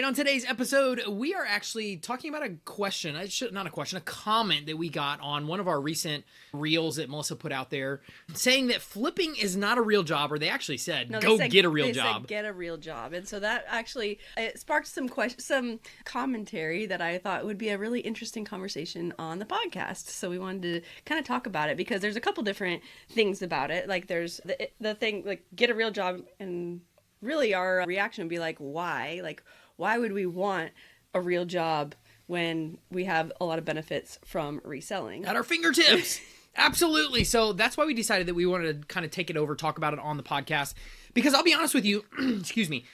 right, on today's episode, we are actually talking about a comment that we got on one of our recent reels that Melissa put out there, saying that flipping is not a real job, or they actually said, get a real job. Said, get a real job. And so that actually, it sparked some commentary that I thought would be a really interesting conversation on the podcast. So we wanted to kind of talk about it because there's a couple different things about it. Like there's the thing, like get a real job, and really our reaction would be like, why? Like, why would we want a real job when we have a lot of benefits from reselling at our fingertips? Absolutely. So that's why we decided that we wanted to kind of take it over, talk about it on the podcast, because I'll be honest with you, excuse me,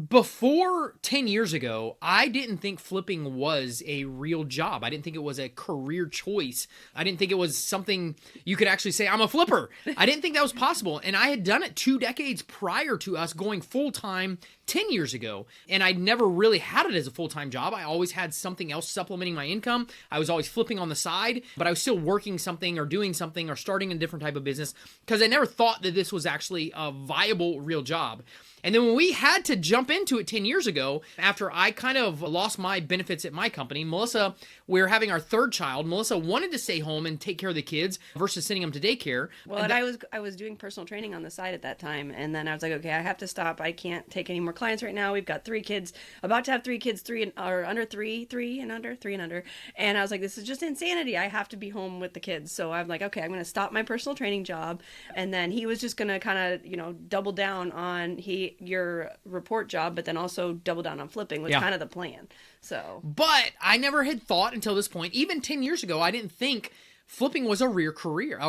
before 10 years ago, I didn't think flipping was a real job. I didn't think it was a career choice. I didn't think it was something you could actually say, I'm a flipper. I didn't think that was possible. And I had done it 2 decades prior to us going full-time 10 years ago. And I never really had it as a full-time job. I always had something else supplementing my income. I was always flipping on the side, but I was still working something or doing something or starting a different type of business because I never thought that this was actually a viable real job. And then when we had to jump into it 10 years ago, after I kind of lost my benefits at my company, Melissa, we were having our 3rd child. Melissa wanted to stay home and take care of the kids versus sending them to daycare. Well, and I was doing personal training on the side at that time. And then I was like, okay, I have to stop. I can't take any more clients right now. We've got 3 kids, about to have 3 kids, 3 and under. And I was like, this is just insanity. I have to be home with the kids. So I'm like, okay, I'm going to stop my personal training job. And then he was just going to kind of, double down on your report job, but then also double down on flipping was kind of the plan. So, but I never had thought until this point, even 10 years ago, I didn't think flipping was a real career,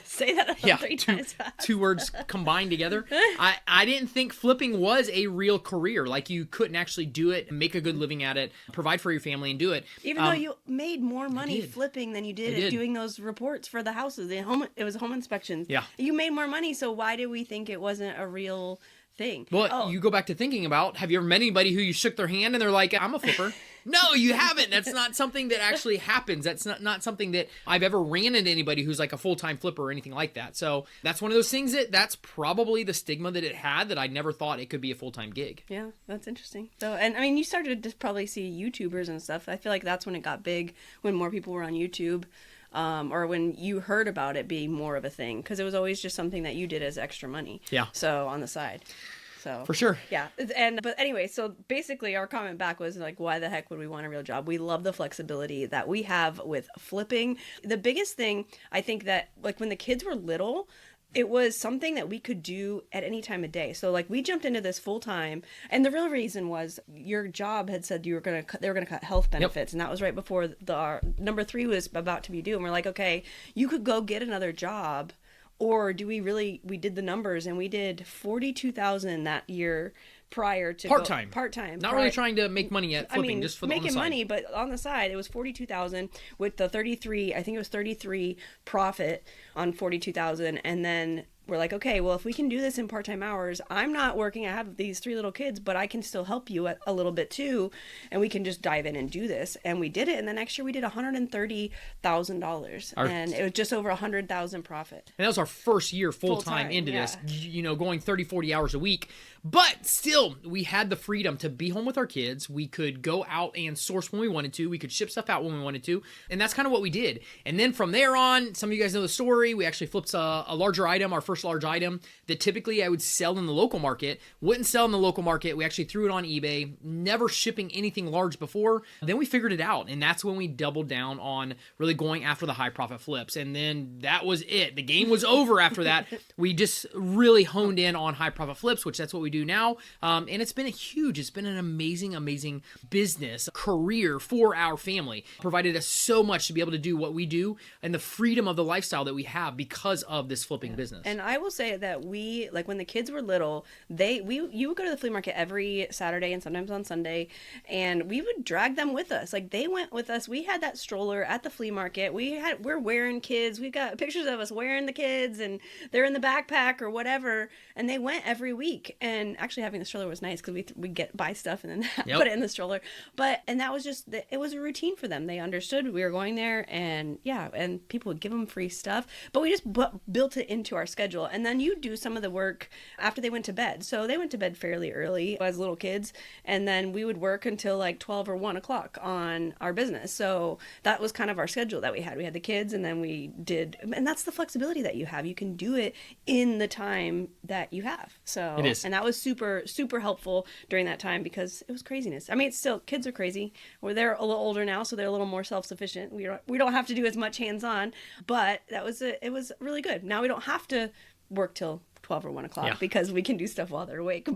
say that 3 times fast. 2 words combined together. I didn't think flipping was a real career. Like you couldn't actually do it, make a good living at it, provide for your family and do it. Even though you made more money flipping than you did doing those reports for the houses. It was home inspections. Yeah. You made more money, so why did we think it wasn't a real thing? Well, you go back to thinking about, have you ever met anybody who you shook their hand and they're like, I'm a flipper? No, you haven't. That's not something that actually happens. That's not something that I've ever ran into anybody who's like a full-time flipper or anything like that. So that's one of those things that's probably the stigma that it had, that I never thought it could be a full-time gig. Yeah, that's interesting. So, and I mean, you started to probably see YouTubers and stuff. I feel like that's when it got big, when more people were on YouTube. Or when you heard about it being more of a thing, because it was always just something that you did as extra money. Yeah. So on the side. So for sure. Yeah. But anyway, so basically our comment back was like, why the heck would we want a real job? We love the flexibility that we have with flipping. The biggest thing, I think, that like when the kids were little, it was something that we could do at any time of day. So like we jumped into this full time, and the real reason was your job had said they were going to cut health benefits. Yep. And that was right before our number 3 was about to be due. And we're like, okay, you could go get another job, or do we did the numbers, and we did $42,000 that year prior to part-time. Not really trying to make money at flipping, just for the making money, but on the side it was $42,000 with the 33. I think it was 33 profit on 42,000, and then we're like, okay, well, if we can do this in part-time hours, I'm not working. I have these 3 little kids, but I can still help you a little bit too, and we can just dive in and do this. And we did it, and the next year we did $130,000, and it was just over $100,000 profit. And that was our first year full-time into this, going 30, 40 hours a week. But still, we had the freedom to be home with our kids. We could go out and source when we wanted to. We could ship stuff out when we wanted to. And that's kind of what we did. And then from there on, some of you guys know the story. We actually flipped a larger item, our first large item, that typically I would sell in the local market. Wouldn't sell in the local market. We actually threw it on eBay, never shipping anything large before. Then we figured it out. And that's when we doubled down on really going after the high profit flips. And then that was it. The game was over after that. We just really honed in on high profit flips, which that's what we do now. And it's been an amazing business career for our family. Provided us so much to be able to do what we do and the freedom of the lifestyle that we have because of this flipping business. And I will say that we, like when the kids were little, you would go to the flea market every Saturday and sometimes on Sunday, and we would drag them with us. Like they went with us. We had that stroller at the flea market. We're wearing kids. We've got pictures of us wearing the kids, and they're in the backpack or whatever. And they went every week. And actually having the stroller was nice because we buy stuff and then put it in the stroller. And that was just, it was a routine for them. They understood we were going there, and people would give them free stuff. But we just built it into our schedule. schedule. And then you do some of the work after they went to bed. So they went to bed fairly early as little kids. And then we would work until like 12 or 1 o'clock on our business. So that was kind of our schedule that we had. We had the kids and then we did, and that's the flexibility that you have. You can do it in the time that you have. So it is. And that was super, super helpful during that time because it was craziness. I mean, it's still, kids are crazy. Well, they're a little older now, so they're a little more self-sufficient. We don't have to do as much hands-on, but it was really good. Now we don't have to work till 12 or 1 o'clock because we can do stuff while they're awake.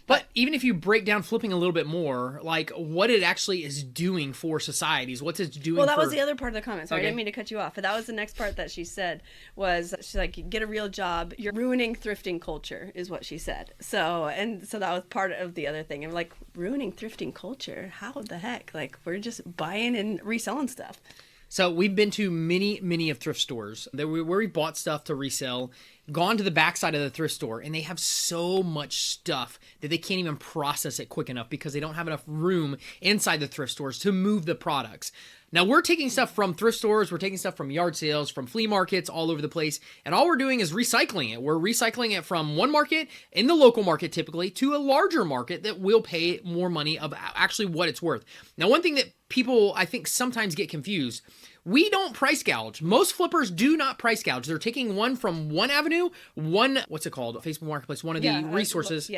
But even if you break down flipping a little bit more, like what it actually is doing for societies, what's it doing? Well, that was the other part of the comment. Sorry, I didn't mean to cut you off. But that was the next part that she said was she's like, get a real job. You're ruining thrifting culture is what she said. So that was part of the other thing. I'm like, ruining thrifting culture? How the heck? Like, we're just buying and reselling stuff. So we've been to many of thrift stores where we bought stuff to resell, gone to the backside of the thrift store, and they have so much stuff that they can't even process it quick enough because they don't have enough room inside the thrift stores to move the products. Now, we're taking stuff from thrift stores, we're taking stuff from yard sales, from flea markets, all over the place, and all we're doing is recycling it. We're recycling it from one market, in the local market typically, to a larger market that will pay more money of actually what it's worth. Now, one thing that people, I think, sometimes get confused, we don't price gouge. Most flippers do not price gouge. They're taking one from one avenue, what's it called? Facebook Marketplace, one of the resources.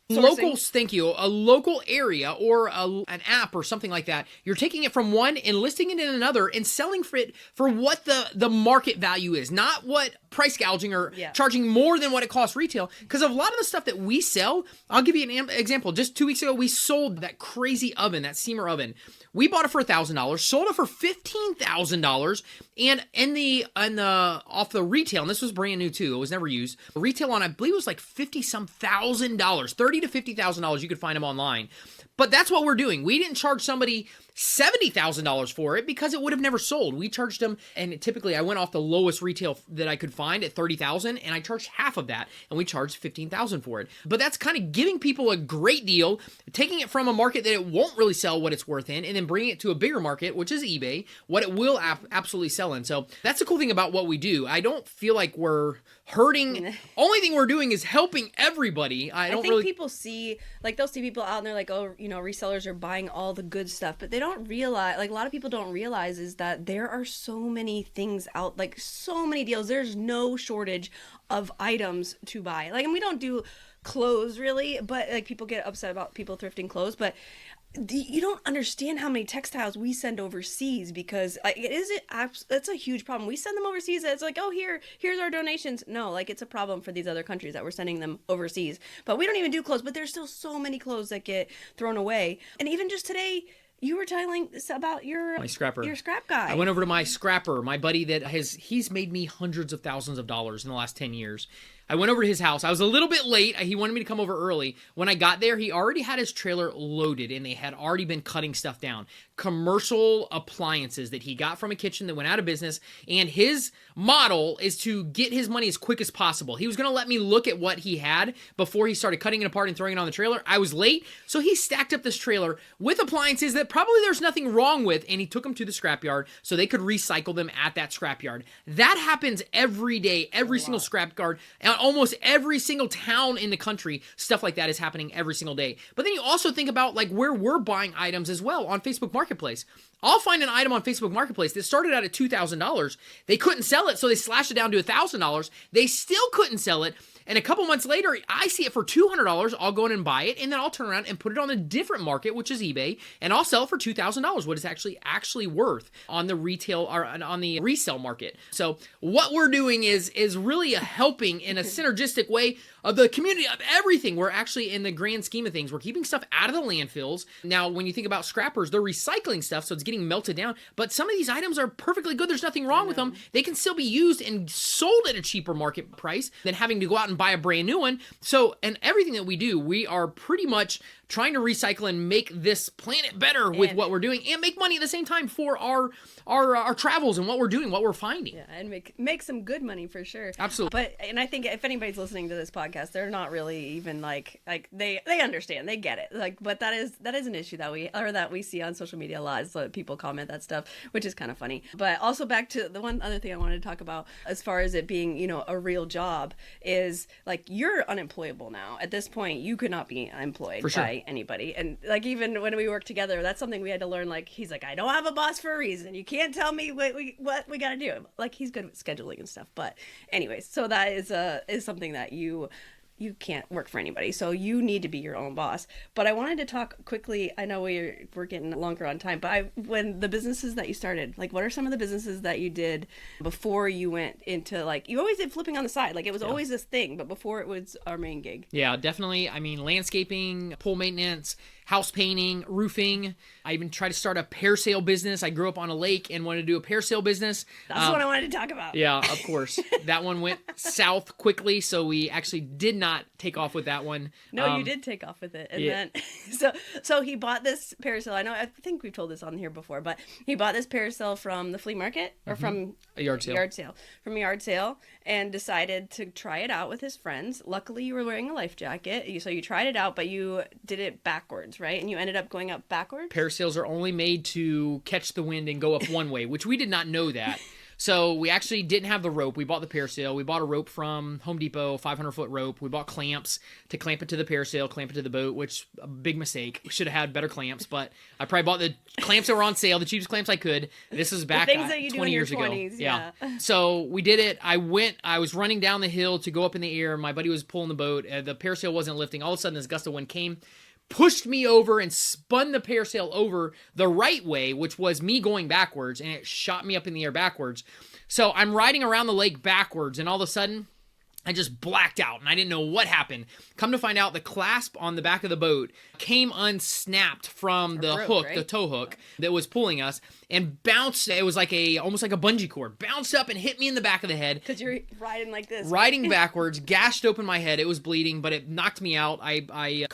Locals, thank you. A local area or an app or something like that. You're taking it from one and listing it in another and selling for it for what the market value is, not what price gouging or charging more than what it costs retail. Because a lot of the stuff that we sell, I'll give you an example. Just 2 weeks ago, we sold that crazy oven, that steamer oven. We bought it for $1,000, sold it for $15,000, and off the retail, and this was brand new too, it was never used. Retail on, I believe it was like $50,000, $30,000 to $50,000. You could find them online. But that's what we're doing. We didn't charge somebody $70,000 for it because it would have never sold. We charged them, and typically I went off the lowest retail that I could find at $30,000, and I charged half of that, and we charged $15,000 for it. But that's kind of giving people a great deal, taking it from a market that it won't really sell what it's worth in, and then bringing it to a bigger market, which is eBay, what it will absolutely sell in. So that's the cool thing about what we do. I don't feel like we're hurting. Only thing we're doing is helping everybody. I think people see, like, they'll see people out and they're like, oh, resellers are buying all the good stuff, but they don't realize, like, a lot of people don't realize is that there are so many things out, like so many deals. There's no shortage of items to buy. Like, and we don't do clothes really, but like people get upset about people thrifting clothes, but you don't understand how many textiles we send overseas because it's a huge problem. We send them overseas. It's like, oh, here's our donations. No, like it's a problem for these other countries that we're sending them overseas. But we don't even do clothes. But there's still so many clothes that get thrown away. And even just today, you were telling us about my scrapper. Your scrap guy. I went over to my scrapper, my buddy he's made me hundreds of thousands of dollars in the last 10 years. I went over to his house. I was a little bit late. He wanted me to come over early. When I got there, he already had his trailer loaded and they had already been cutting stuff down. Commercial appliances that he got from a kitchen that went out of business. And his model is to get his money as quick as possible. He was going to let me look at what he had before he started cutting it apart and throwing it on the trailer. I was late, so he stacked up this trailer with appliances that probably there's nothing wrong with, and he took them to the scrapyard so they could recycle them at that scrapyard. That happens every day, every single scrapyard. Almost every single town in the country, stuff like that is happening every single day. But then you also think about like where we're buying items as well on Facebook Marketplace. I'll find an item on Facebook Marketplace that started out at $2,000. They couldn't sell it, so they slashed it down to $1,000. They still couldn't sell it. And a couple months later, I see it for $200. I'll go in and buy it, and then I'll turn around and put it on a different market, which is eBay, and I'll sell it for $2,000, what it's actually worth on the retail or on the resale market. So what we're doing is really helping in a synergistic way of the community of everything. We're actually, in the grand scheme of things, we're keeping stuff out of the landfills. Now, when you think about scrappers, they're recycling stuff, so it's getting melted down. But some of these items are perfectly good. There's nothing wrong with them. They can still be used and sold at a cheaper market price than having to go out and buy a brand new one. So, and everything that we do, we are pretty much trying to recycle and make this planet better with what we're doing and make money at the same time for our travels and what we're doing, what we're finding. Yeah, and make some good money for sure. Absolutely. And I think if anybody's listening to this podcast podcast. They're not really even like they understand, they get it. Like, but that is an issue that we see on social media a lot. So people comment that stuff, which is kind of funny. But also back to the one other thing I wanted to talk about as far as it being, a real job is like you're unemployable now. At this point, you could not be employed by anybody. And like even when we worked together, that's something we had to learn. Like he's like, I don't have a boss for a reason. You can't tell me what we got to do. Like he's good with scheduling and stuff. But anyways, so that is something that you can't work for anybody. So you need to be your own boss. But I wanted to talk quickly. I know we're getting longer on time, but when the businesses that you started, like what are some of the businesses that you did before you went into like, you always did flipping on the side. Like it was always this thing, but before it was our main gig. Yeah, definitely. I mean, landscaping, pool maintenance, house painting, roofing. I even tried to start a parasail business. I grew up on a lake and wanted to do a parasail business. That's what I wanted to talk about. Yeah, of course. That one went south quickly, so we actually did not take off with that one. No, you did take off with it. And then so he bought this parasail. I think we've told this on here before, but he bought this parasail from the flea market or from a yard sale. From a yard sale, and decided to try it out with his friends. Luckily, you were wearing a life jacket, so you tried it out, but you did it backwards, right? And you ended up going up backwards? Parasails are only made to catch the wind and go up one way, which we did not know that. So we actually didn't have the rope. We bought the parasail. We bought a rope from Home Depot, 500-foot rope. We bought clamps to clamp it to the parasail, clamp it to the boat, which a big mistake. We should have had better clamps, but I probably bought the clamps that were on sale, the cheapest clamps I could. This was back 20 years ago. Yeah. So we did it. I was running down the hill to go up in the air. My buddy was pulling the boat. The parasail wasn't lifting. All of a sudden, this gust of wind came, pushed me over and spun the parasail over the right way, which was me going backwards, and it shot me up in the air backwards. So I'm riding around the lake backwards, and all of a sudden, I just blacked out, and I didn't know what happened. Come to find out, the clasp on the back of the boat came unsnapped from the hook, right? The tow hook that was pulling us, and bounced. It was like almost like a bungee cord. Bounced up and hit me in the back of the head. Because you're riding like this. Riding backwards, gashed open my head. It was bleeding, but it knocked me out. I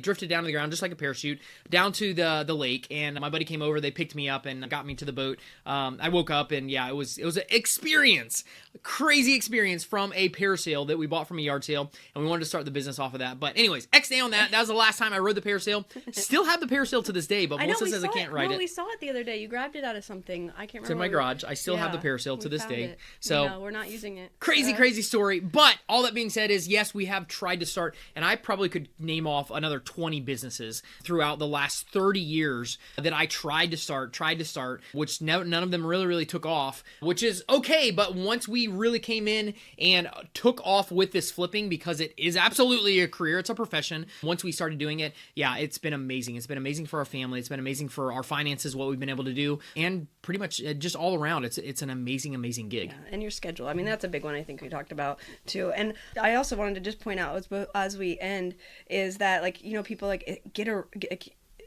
drifted down to the ground just like a parachute, down to the lake, and my buddy came over. They picked me up and got me to the boat. I woke up, and yeah, it was an experience, a crazy experience from a parasail that we bought from a yard sale, and we wanted to start the business off of that. But anyways, X day on that. That was the last time I rode the parasail. Still have the parasail to this day, but Melissa says I can't ride it. We saw it the other day. You grabbed it out of something. I can't remember. It's in my garage. I still have the parasail to this day. So no, we're not using it. Crazy story. But all that being said is, yes, we have tried to start, and I probably could name off another 20 businesses throughout the last 30 years that I tried to start, which none of them really took off, which is okay. But once we really came in and took off with this flipping, because it is absolutely a career, it's a profession. Once we started doing it, yeah, it's been amazing. It's been amazing for our family. It's been amazing for our finances, what we've been able to do, and pretty much just all around. It's an amazing gig. Yeah, and your schedule. I mean, that's a big one I think we talked about too. And I also wanted to just point out as we end is that, like, people like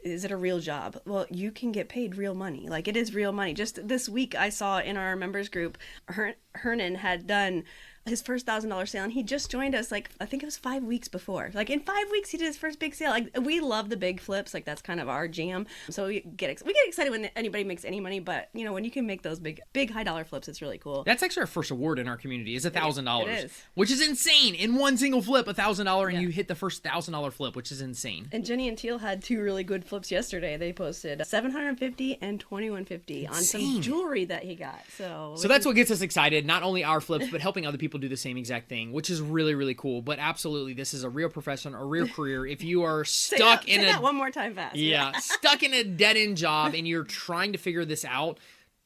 is it a real job? Well, you can get paid real money. Like, it is real money. Just this week, I saw in our members group, Hernan had done his first $1,000 sale, and he just joined us, like, I think it was 5 weeks before. Like, in 5 weeks, he did his first big sale. Like, we love the big flips. Like, that's kind of our jam. So we get excited when anybody makes any money, but, when you can make those big high-dollar flips, it's really cool. That's actually our first award in our community, is $1,000. It is. Which is insane. In one single flip, $1,000, and you hit the first $1,000 flip, which is insane. And Jenny and Teal had 2 really good flips yesterday. They posted $750 and $2,150 on some jewelry that he got. So that's what gets us excited. Not only our flips, but helping other people do the same exact thing, which is really cool. But absolutely, this is a real profession, a real career. If you are stuck say that one more time fast. Yeah, stuck in a dead-end job and you're trying to figure this out,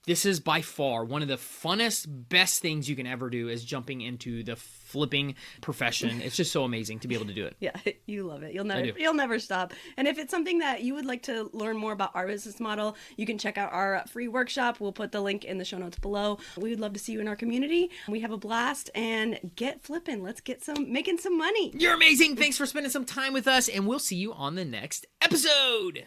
this is by far one of the funnest, best things you can ever do, is jumping into the flipping profession. It's just so amazing to be able to do it. Yeah, you love it. You'll never stop. And if it's something that you would like to learn more about our business model, you can check out our free workshop. We'll put the link in the show notes below. We would love to see you in our community. We have a blast, and get flipping. Let's get making some money. You're amazing. Thanks for spending some time with us, and we'll see you on the next episode.